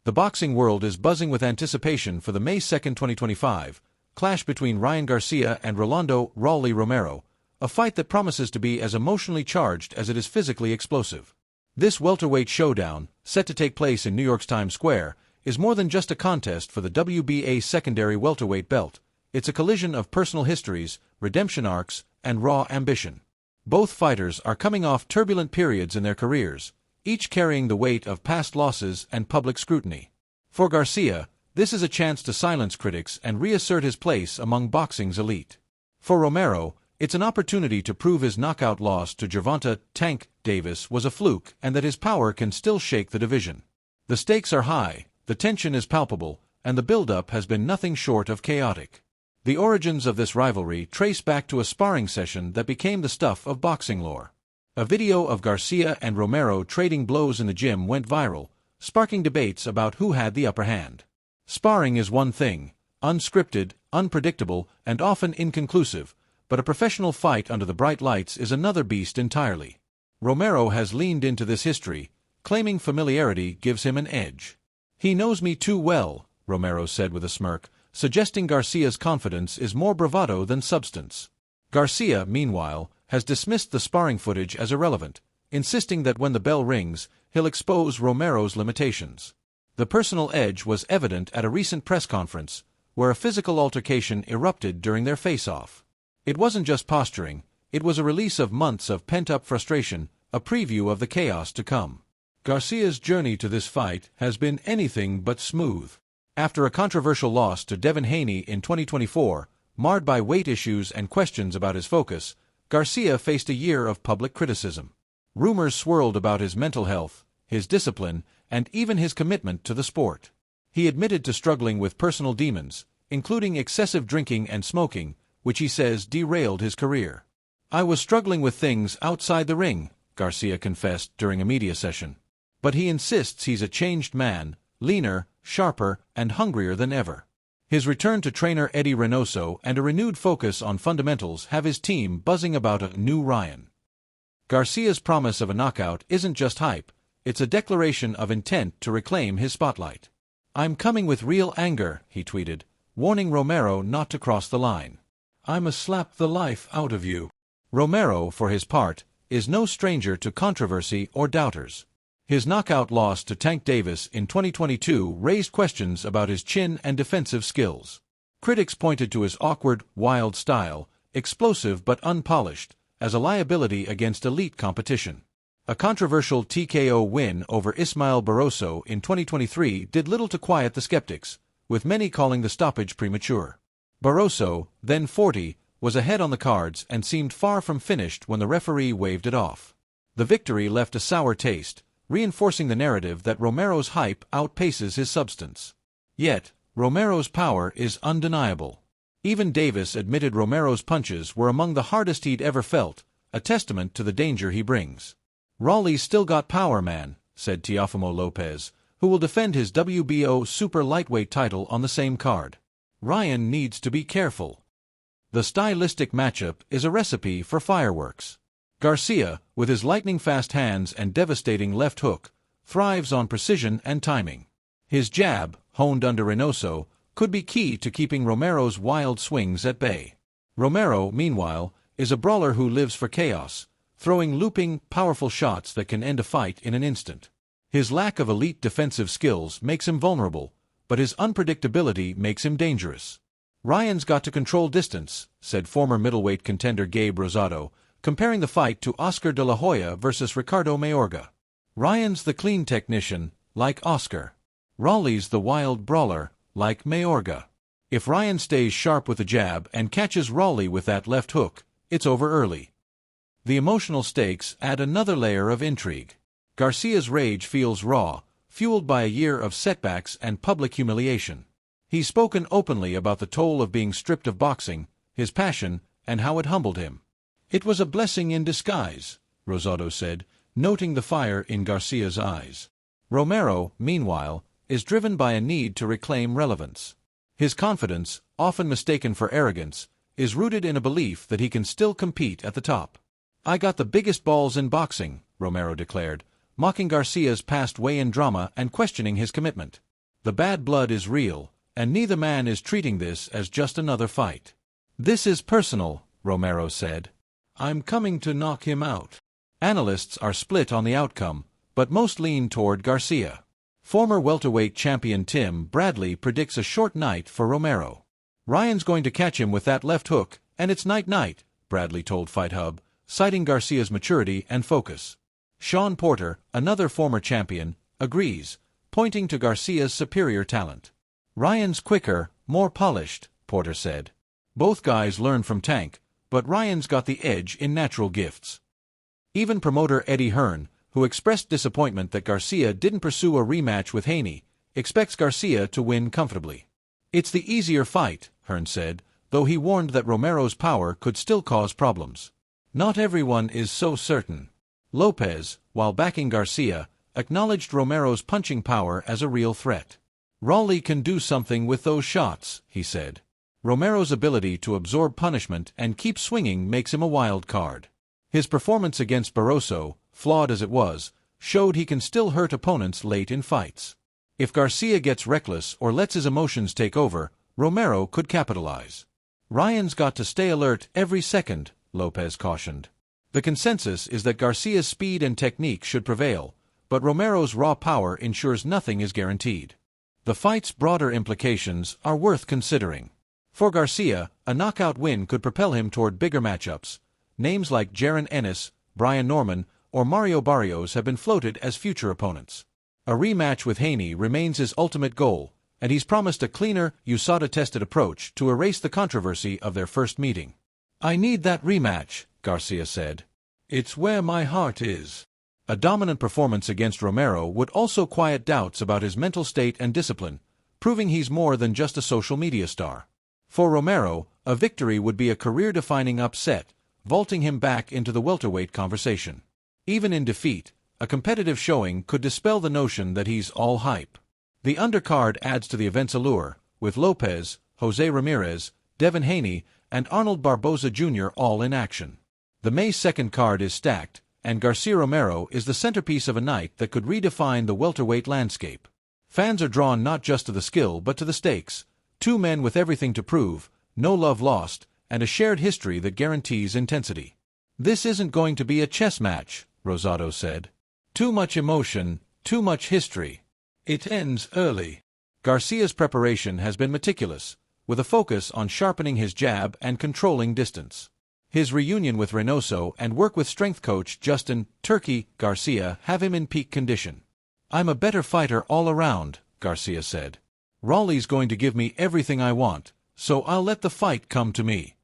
The boxing world is buzzing with anticipation for the May 2, 2025, clash between Ryan Garcia and Rolando Rolly Romero, a fight that promises to be as emotionally charged as it is physically explosive. This welterweight showdown, set to take place in New York's Times Square, is more than just a contest for the WBA secondary welterweight belt. It's a collision of personal histories, redemption arcs, and raw ambition. Both fighters are coming off turbulent periods in their careers, each carrying the weight of past losses and public scrutiny. For Garcia, this is a chance to silence critics and reassert his place among boxing's elite. For Romero, it's an opportunity to prove his knockout loss to Gervonta "Tank" Davis was a fluke and that his power can still shake the division. The stakes are high, the tension is palpable, and the build-up has been nothing short of chaotic. The origins of this rivalry trace back to a sparring session that became the stuff of boxing lore. A video of Garcia and Romero trading blows in the gym went viral, sparking debates about who had the upper hand. Sparring is one thing, unscripted, unpredictable, and often inconclusive, but a professional fight under the bright lights is another beast entirely. Romero has leaned into this history, claiming familiarity gives him an edge. "He knows me too well," Romero said with a smirk, suggesting Garcia's confidence is more bravado than substance. Garcia, meanwhile, has dismissed the sparring footage as irrelevant, insisting that when the bell rings, he'll expose Romero's limitations. The personal edge was evident at a recent press conference, where a physical altercation erupted during their face-off. It wasn't just posturing, it was a release of months of pent-up frustration, a preview of the chaos to come. Garcia's journey to this fight has been anything but smooth. After a controversial loss to Devin Haney in 2024, marred by weight issues and questions about his focus, Garcia faced a year of public criticism. Rumors swirled about his mental health, his discipline, and even his commitment to the sport. He admitted to struggling with personal demons, including excessive drinking and smoking, which he says derailed his career. "I was struggling with things outside the ring," Garcia confessed during a media session. But he insists he's a changed man, leaner, sharper, and hungrier than ever. His return to trainer Eddie Reynoso and a renewed focus on fundamentals have his team buzzing about a new Ryan. Garcia's promise of a knockout isn't just hype, it's a declaration of intent to reclaim his spotlight. "I'm coming with real anger," he tweeted, warning Romero not to cross the line. "I'ma slap the life out of you." Romero, for his part, is no stranger to controversy or doubters. His knockout loss to Tank Davis in 2022 raised questions about his chin and defensive skills. Critics pointed to his awkward, wild style, explosive but unpolished, as a liability against elite competition. A controversial TKO win over Ismael Barroso in 2023 did little to quiet the skeptics, with many calling the stoppage premature. Barroso, then 40, was ahead on the cards and seemed far from finished when the referee waved it off. The victory left a sour taste, reinforcing the narrative that Romero's hype outpaces his substance. Yet, Romero's power is undeniable. Even Davis admitted Romero's punches were among the hardest he'd ever felt, a testament to the danger he brings. "Rolly's still got power, man," said Teofimo Lopez, who will defend his WBO super lightweight title on the same card. "Ryan needs to be careful." The stylistic matchup is a recipe for fireworks. Garcia, with his lightning-fast hands and devastating left hook, thrives on precision and timing. His jab, honed under Reynoso, could be key to keeping Romero's wild swings at bay. Romero, meanwhile, is a brawler who lives for chaos, throwing looping, powerful shots that can end a fight in an instant. His lack of elite defensive skills makes him vulnerable, but his unpredictability makes him dangerous. "Ryan's got to control distance," said former middleweight contender Gabe Rosado, comparing the fight to Oscar de la Hoya versus Ricardo Mayorga. "Ryan's the clean technician, like Oscar. Rolly's the wild brawler, like Mayorga. If Ryan stays sharp with the jab and catches Rolly with that left hook, it's over early." The emotional stakes add another layer of intrigue. Garcia's rage feels raw, fueled by a year of setbacks and public humiliation. He's spoken openly about the toll of being stripped of boxing, his passion, and how it humbled him. "It was a blessing in disguise," Rosado said, noting the fire in Garcia's eyes. Romero, meanwhile, is driven by a need to reclaim relevance. His confidence, often mistaken for arrogance, is rooted in a belief that he can still compete at the top. "I got the biggest balls in boxing," Romero declared, mocking Garcia's past weigh-in drama and questioning his commitment. The bad blood is real, and neither man is treating this as just another fight. This is personal, Romero said. I'm coming to knock him out. Analysts are split on the outcome, but most lean toward Garcia. Former welterweight champion Tim Bradley predicts a short night for Romero. Ryan's going to catch him with that left hook, and it's night-night, Bradley told Fight Hub, citing Garcia's maturity and focus. Sean Porter, another former champion, agrees, pointing to Garcia's superior talent. Ryan's quicker, more polished, Porter said. Both guys learn from Tank, but Ryan's got the edge in natural gifts. Even promoter Eddie Hearn, who expressed disappointment that Garcia didn't pursue a rematch with Haney, expects Garcia to win comfortably. It's the easier fight, Hearn said, though he warned that Romero's power could still cause problems. Not everyone is so certain. Lopez, while backing Garcia, acknowledged Romero's punching power as a real threat. Rolly can do something with those shots, he said. Romero's ability to absorb punishment and keep swinging makes him a wild card. His performance against Barroso, flawed as it was, showed he can still hurt opponents late in fights. If Garcia gets reckless or lets his emotions take over, Romero could capitalize. Ryan's got to stay alert every second, Lopez cautioned. The consensus is that Garcia's speed and technique should prevail, but Romero's raw power ensures nothing is guaranteed. The fight's broader implications are worth considering. For Garcia, a knockout win could propel him toward bigger matchups. Names like Jaron Ennis, Brian Norman, or Mario Barrios have been floated as future opponents. A rematch with Haney remains his ultimate goal, and he's promised a cleaner, USADA-tested approach to erase the controversy of their first meeting. I need that rematch, Garcia said. It's where my heart is. A dominant performance against Romero would also quiet doubts about his mental state and discipline, proving he's more than just a social media star. For Romero, a victory would be a career-defining upset, vaulting him back into the welterweight conversation. Even in defeat, a competitive showing could dispel the notion that he's all hype. The undercard adds to the event's allure, with Lopez, Jose Ramirez, Devin Haney, and Arnold Barboza Jr. all in action. The May 2nd card is stacked, and Garcia Romero is the centerpiece of a night that could redefine the welterweight landscape. Fans are drawn not just to the skill but to the stakes. Two men with everything to prove, no love lost, and a shared history that guarantees intensity. This isn't going to be a chess match, Rosado said. Too much emotion, too much history. It ends early. Garcia's preparation has been meticulous, with a focus on sharpening his jab and controlling distance. His reunion with Reynoso and work with strength coach Justin "Turkey" Garcia have him in peak condition. I'm a better fighter all around, Garcia said. Rolly's going to give me everything I want, so I'll let the fight come to me.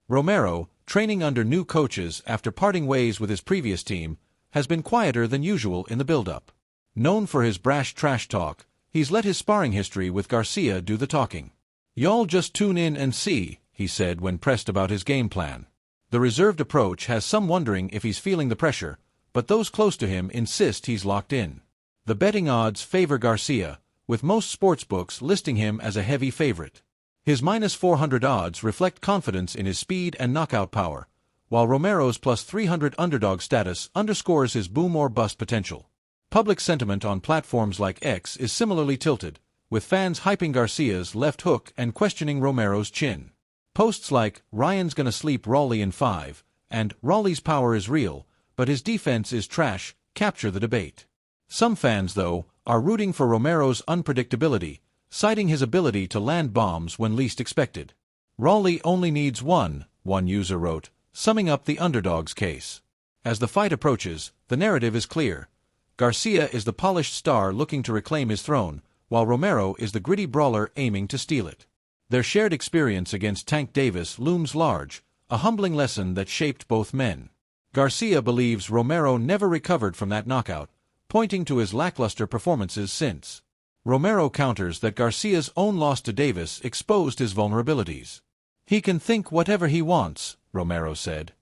Romero, training under new coaches after parting ways with his previous team, has been quieter than usual in the build-up. Known for his brash trash talk, he's let his sparring history with Garcia do the talking. Y'all just tune in and see, he said when pressed about his game plan. The reserved approach has some wondering if he's feeling the pressure, but those close to him insist he's locked in. The betting odds favor Garcia, with most sportsbooks listing him as a heavy favorite. His -400 odds reflect confidence in his speed and knockout power, while Romero's +300 underdog status underscores his boom or bust potential. Public sentiment on platforms like X is similarly tilted, with fans hyping Garcia's left hook and questioning Romero's chin. Posts like, "Ryan's gonna sleep Rolly in 5," and "Rolly's power is real, but his defense is trash," capture the debate. Some fans, though, are rooting for Romero's unpredictability, citing his ability to land bombs when least expected. "Rolly only needs one user wrote, summing up the underdog's case. As the fight approaches, the narrative is clear. Garcia is the polished star looking to reclaim his throne, while Romero is the gritty brawler aiming to steal it. Their shared experience against Tank Davis looms large, a humbling lesson that shaped both men. Garcia believes Romero never recovered from that knockout, pointing to his lackluster performances since. Romero counters that Garcia's own loss to Davis exposed his vulnerabilities. "He can think whatever he wants," Romero said.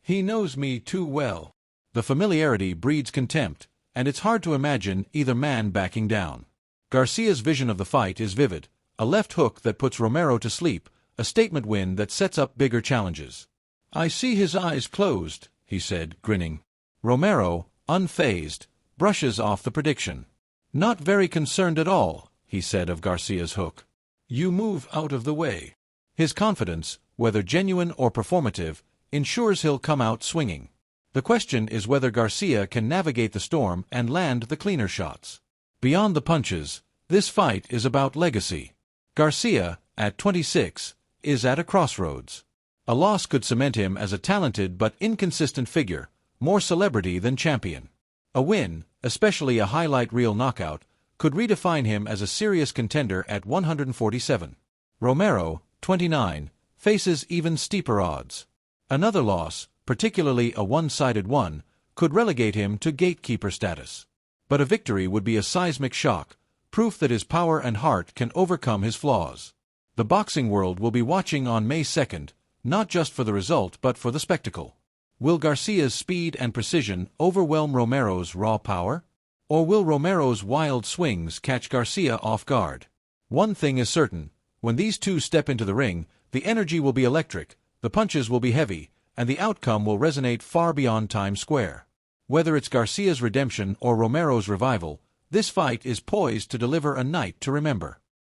"He knows me too well." The familiarity breeds contempt, and it's hard to imagine either man backing down. Garcia's vision of the fight is vivid, a left hook that puts Romero to sleep, a statement win that sets up bigger challenges. "I see his eyes closed," he said, grinning. Romero, unfazed, brushes off the prediction. "Not very concerned at all," he said of Garcia's hook. "You move out of the way." His confidence, whether genuine or performative, ensures he'll come out swinging. The question is whether Garcia can navigate the storm and land the cleaner shots. Beyond the punches, this fight is about legacy. Garcia, at 26, is at a crossroads. A loss could cement him as a talented but inconsistent figure, more celebrity than champion. A win, especially a highlight reel knockout, could redefine him as a serious contender at 147. Romero, 29, faces even steeper odds. Another loss, particularly a one-sided one, could relegate him to gatekeeper status. But a victory would be a seismic shock, proof that his power and heart can overcome his flaws. The boxing world will be watching on May 2nd, not just for the result but for the spectacle. Will Garcia's speed and precision overwhelm Romero's raw power? Or will Romero's wild swings catch Garcia off guard? One thing is certain, when these two step into the ring, the energy will be electric, the punches will be heavy, and the outcome will resonate far beyond Times Square. Whether it's Garcia's redemption or Romero's revival, this fight is poised to deliver a night to remember.